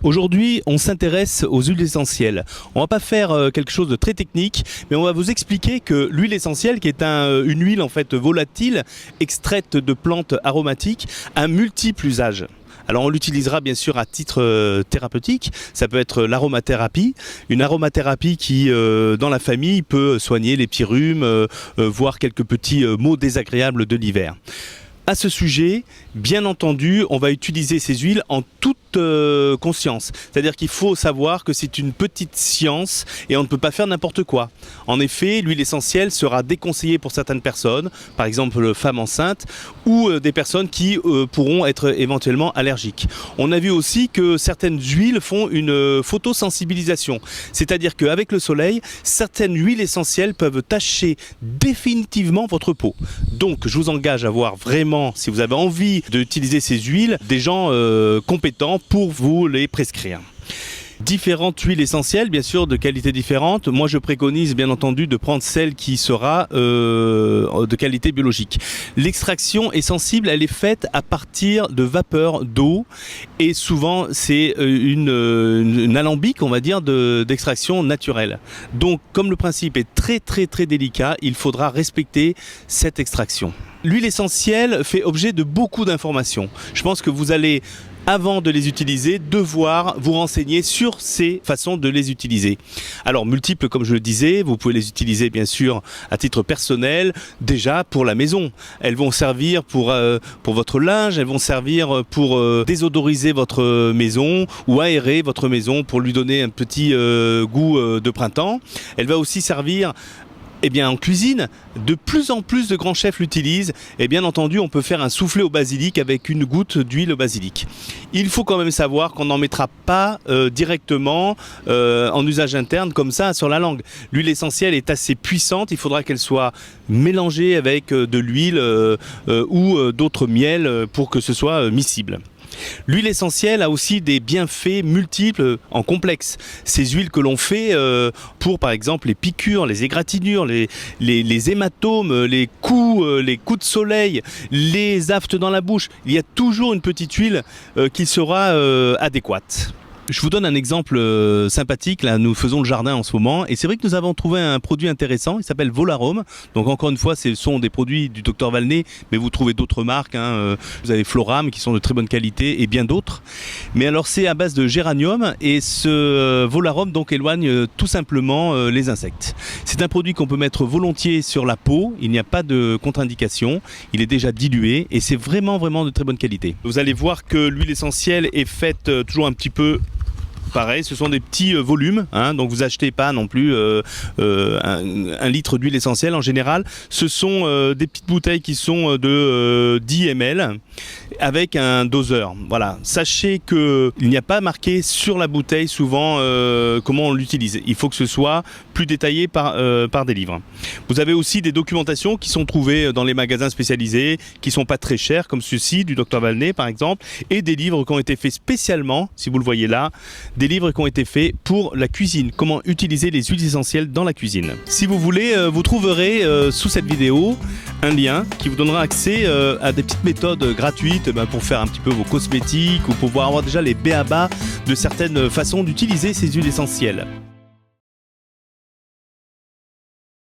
Aujourd'hui, on s'intéresse aux huiles essentielles. On va pas faire quelque chose de très technique, mais on va vous expliquer que l'huile essentielle, qui est une huile en fait volatile, extraite de plantes aromatiques, a multiples usages. Alors on l'utilisera bien sûr à titre thérapeutique, ça peut être l'aromathérapie, une aromathérapie qui dans la famille peut soigner les petits rhumes, voire quelques petits maux désagréables de l'hiver. À ce sujet, bien entendu, on va utiliser ces huiles en toute conscience. C'est-à-dire qu'il faut savoir que c'est une petite science et on ne peut pas faire n'importe quoi. En effet, l'huile essentielle sera déconseillée pour certaines personnes, par exemple femmes enceintes, ou des personnes qui pourront être éventuellement allergiques. On a vu aussi que certaines huiles font une photosensibilisation. C'est-à-dire qu'avec le soleil, certaines huiles essentielles peuvent tacher définitivement votre peau. Donc, je vous engage à voir vraiment, si vous avez envie d'utiliser ces huiles, des gens compétents pour vous les prescrire. Différentes huiles essentielles, bien sûr, de qualité différente. Moi, je préconise, bien entendu, de prendre celle qui sera de qualité biologique. L'extraction est sensible, elle est faite à partir de vapeur d'eau et souvent, c'est une alambic, on va dire, d'extraction naturelle. Donc, comme le principe est très délicat, il faudra respecter cette extraction. L'huile essentielle fait objet de beaucoup d'informations. Je pense que vous allez, avant de les utiliser, devoir vous renseigner sur ces façons de les utiliser. Alors multiples, comme je le disais, vous pouvez les utiliser bien sûr à titre personnel, déjà pour la maison. Elles vont servir pour votre linge, elles vont servir pour désodoriser votre maison ou aérer votre maison pour lui donner un petit goût de printemps. Elle va aussi servir en cuisine. De plus en plus de grands chefs l'utilisent et bien entendu on peut faire un soufflé au basilic avec une goutte d'huile au basilic. Il faut quand même savoir qu'on n'en mettra pas directement en usage interne comme ça sur la langue. L'huile essentielle est assez puissante, il faudra qu'elle soit mélangée avec de l'huile ou d'autres miels pour que ce soit miscible. L'huile essentielle a aussi des bienfaits multiples en complexe. Ces huiles que l'on fait pour par exemple les piqûres, les égratignures, les hématomes, les coups de soleil, les aftes dans la bouche, il y a toujours une petite huile qui sera adéquate. Je vous donne un exemple sympathique, là nous faisons le jardin en ce moment et c'est vrai que nous avons trouvé un produit intéressant, il s'appelle Volarome. Donc encore une fois ce sont des produits du Dr Valnet, mais vous trouvez d'autres marques, vous avez Floram qui sont de très bonne qualité et bien d'autres. Mais alors c'est à base de géranium et ce Volarome donc éloigne tout simplement les insectes. C'est un produit qu'on peut mettre volontiers sur la peau, il n'y a pas de contre-indication, il est déjà dilué et c'est vraiment de très bonne qualité. Vous allez voir que l'huile essentielle est faite toujours un petit peu pareil, ce sont des petits volumes, donc vous achetez pas non plus un litre d'huile essentielle en général. Ce sont des petites bouteilles qui sont de 10 ml avec un doseur. Voilà. Sachez qu'il n'y a pas marqué sur la bouteille souvent comment on l'utilise. Il faut que ce soit plus détaillé par des livres. Vous avez aussi des documentations qui sont trouvées dans les magasins spécialisés, qui sont pas très chers, comme ceux-ci du Dr Valnet par exemple, et des livres qui ont été faits spécialement, si vous le voyez là, des livres qui ont été faits pour la cuisine, comment utiliser les huiles essentielles dans la cuisine. Si vous voulez, vous trouverez sous cette vidéo un lien qui vous donnera accès à des petites méthodes gratuites pour faire un petit peu vos cosmétiques ou pour pouvoir avoir déjà les b.a.-ba de certaines façons d'utiliser ces huiles essentielles.